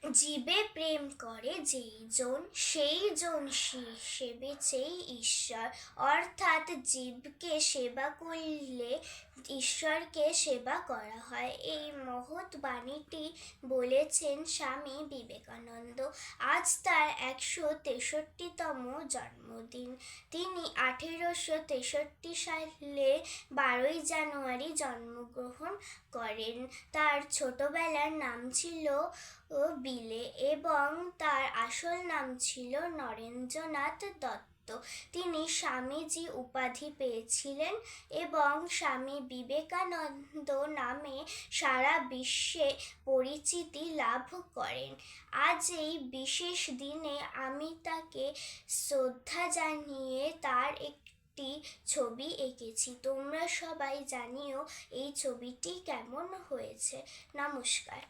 জীবে প্রেম করে যেইজন সেইজন সেবেছেই ঈশ্বর। অর্থাৎ জীবকে সেবা করলে ঈশ্বরকে সেবা করা হয়। এই মহৎ বাণীটি বলেছেন স্বামী বিবেকানন্দ। আজ তার 163তম জন্মদিন। তিনি 1863 সালে 12ই জানুয়ারি জন্মগ্রহণ করেন। তার ছোটবেলার নাম ছিল বিলে এবং তার আসল নাম ছিল নরেন্দ্রনাথ দত্ত। তিনি স্বামীজি উপাধি পেয়েছিলেন এবং স্বামী বিবেকানন্দ নামে সারা বিশ্বে পরিচিতি লাভ করেন। আজ এই বিশেষ দিনে আমি তাকে শ্রদ্ধা জানিয়ে তার একটি ছবি এঁকেছি। তোমরা সবাই জানিও এই ছবিটি কেমন হয়েছে। নমস্কার।